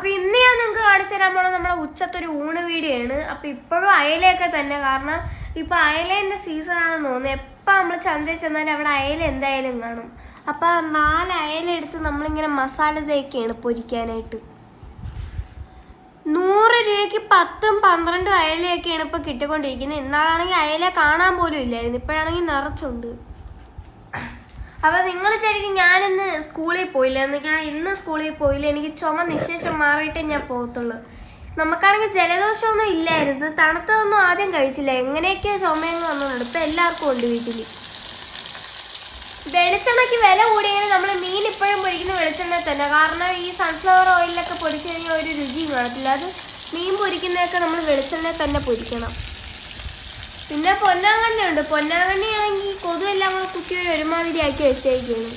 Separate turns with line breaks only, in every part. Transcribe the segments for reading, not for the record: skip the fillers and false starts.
അപ്പോൾ ഇന്ന് ഞാൻ നിങ്ങൾക്ക് കാണിച്ചു തരാൻ പോണത് നമ്മളെ ഉച്ചത്തൊരു ഊണ് വീഡിയോ ആണ്. അപ്പോൾ ഇപ്പോഴും അയലയൊക്കെ തന്നെ, കാരണം ഇപ്പോൾ അയലേൻ്റെ സീസണാണെന്ന് തോന്നുന്നു. എപ്പോൾ നമ്മൾ ചന്തയിൽ ചെന്നാലും അവിടെ അയല എന്തായാലും കാണും. അപ്പോൾ 4 അയല എടുത്ത് നമ്മളിങ്ങനെ മസാല തേക്കുകയാണ് പൊരിക്കാനായിട്ട്. 100 രൂപയ്ക്ക് 10-12 അയലയൊക്കെയാണ് ഇപ്പോൾ കിട്ടിക്കൊണ്ടിരിക്കുന്നത്. ഇന്നാളാണെങ്കിൽ അയല കാണാൻ പോലും ഇല്ലായിരുന്നു, ഇപ്പോഴാണെങ്കിൽ നിറച്ചുണ്ട്. അപ്പോൾ നിങ്ങൾ ശരിക്കും ഞാനിന്ന് സ്കൂളിൽ പോയില്ല, ഞാൻ ഇന്ന് സ്കൂളിൽ പോയില്ല. എനിക്ക് ചുമ നിശേഷം മാറിയിട്ടേ ഞാൻ പോകത്തുള്ളൂ. നമുക്കാണെങ്കിൽ ജലദോഷമൊന്നും ഇല്ലായിരുന്നു, തണുത്തതൊന്നും ആദ്യം കഴിച്ചില്ല. എങ്ങനെയൊക്കെ ചുമയെന്ന് വന്നിട്ടുണ്ട്. ഇപ്പം എല്ലാവർക്കും ഉണ്ട് വീട്ടിൽ. വെളിച്ചെണ്ണയ്ക്ക് വില കൂടിയെങ്കിൽ നമ്മൾ മീൻ ഇപ്പോഴും പൊരിക്കുന്ന വെളിച്ചെണ്ണ തന്നെ, കാരണം ഈ സൺഫ്ലവർ ഓയിലൊക്കെ പൊരിച്ചു കഴിഞ്ഞാൽ ഒരു രുചിയും കാണത്തില്ല. അത് മീൻ പൊരിക്കുന്നതൊക്കെ നമ്മൾ വെളിച്ചെണ്ണ തന്നെ പൊരിക്കണം. പിന്നെ പൊന്നാങ്കണ്ണിയുണ്ട്. പൊന്നാങ്കണ്ണിയാണെങ്കിൽ കൊതുവെല്ലാം കൂടെ കുത്തി ഒരുമാതിരി ആക്കി വെച്ചേക്കാണ്.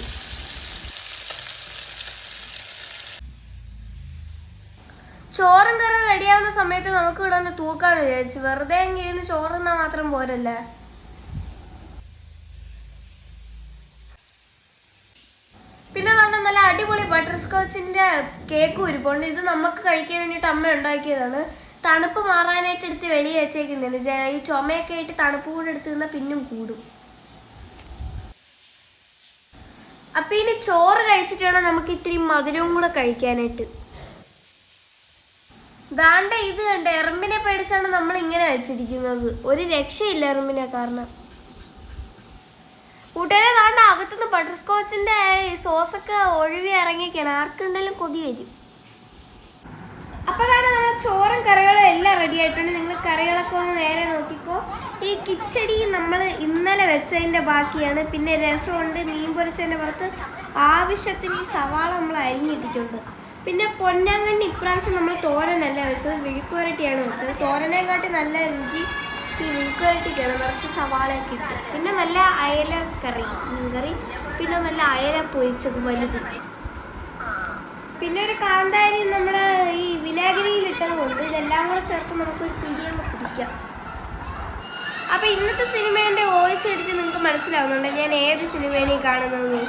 ചോറും കറി റെഡിയാവുന്ന സമയത്ത് നമുക്ക് ഇവിടെ ഒന്ന് തൂക്കാന്ന് വിചാരിച്ചു. വെറുതെ എങ്കിലും ചോറ് തിന്നാൽ മാത്രം പോരല്ലേ. പിന്നെ പറഞ്ഞാൽ നല്ല അടിപൊളി ബട്ടർ സ്കോച്ചിൻ്റെ കേക്ക് ഉരുപ്പുണ്ട്. ഇത് നമുക്ക് കഴിക്കാൻ വേണ്ടിയിട്ട് അമ്മ ഉണ്ടാക്കിയതാണ്. തണുപ്പ് മാറാനായിട്ട് എടുത്ത് വെളിയിൽ വെച്ചേക്കുന്നുണ്ട്. ഈ ചുമയൊക്കെ ആയിട്ട് തണുപ്പ് കൂടെ എടുത്ത് നിന്നാൽ പിന്നും കൂടും. അപ്പം ഇനി ചോറ് കഴിച്ചിട്ട് വേണം നമുക്ക് ഇത്തിരി മധുരവും കൂടെ കഴിക്കാനായിട്ട്. ദാണ്ട ഇത് കണ്ട, എറുമ്പിനെ പേടിച്ചാണ് നമ്മൾ ഇങ്ങനെ വെച്ചിരിക്കുന്നത്. ഒരു രക്ഷയില്ല എറുമ്പിനെ കാരണം. കൂട്ടുകാരെ ദാണ്ട അകത്തുനിന്ന് ബട്ടർ സ്കോച്ചിൻ്റെ സോസൊക്കെ ഒഴുകി ഇറങ്ങിയൊക്കെയാണ്. ആർക്കുണ്ടെങ്കിലും കൊതി വരും. അപ്പോൾ അതാണ് നമ്മുടെ ചോറും കറികളും എല്ലാം റെഡി ആയിട്ടുണ്ട്. നിങ്ങൾ കറികളൊക്കെ ഒന്ന് നേരെ നോക്കിക്കോ. ഈ കിച്ചടി നമ്മൾ ഇന്നലെ വെച്ചതിൻ്റെ ബാക്കിയാണ്. പിന്നെ രസമുണ്ട്, മീൻ പൊരിച്ചതിൻ്റെ പുറത്ത് ആവശ്യത്തിന് ഈ സവാള നമ്മൾ അരിഞ്ഞിട്ടിട്ടുണ്ട്. പിന്നെ പൊന്നാങ്കണ്ണി ഇപ്രാവശ്യം നമ്മൾ തോരനല്ല വെച്ചത്, വിഴുക്കുവരട്ടിയാണ് വെച്ചത്. തോരനെക്കാട്ടി നല്ല രുചി ഈ വിഴുക്കുവരട്ടിക്കാണ്, നിറച്ച് സവാളയൊക്കെ ഇട്ട്. പിന്നെ നല്ല അയല കറി, മീൻ കറി, പിന്നെ നല്ല അയല പൊരിച്ചത് വലുത്. പിന്നെ ഒരു കാന്താരി നമ്മുടെ ഈ വിനാഗിരിയിലിട്ടത് കൊണ്ട് ഇതെല്ലാം കൂടെ ചേർത്ത് നമുക്കൊരു പിടിയൊന്ന് പിടിക്കാം. അപ്പോൾ ഇന്നത്തെ സിനിമേൻ്റെ വോയിസ് എടുത്ത് നിങ്ങൾക്ക് മനസ്സിലാവുന്നുണ്ട് ഞാൻ ഏത് സിനിമയാണ് ഈ കാണുന്നത്.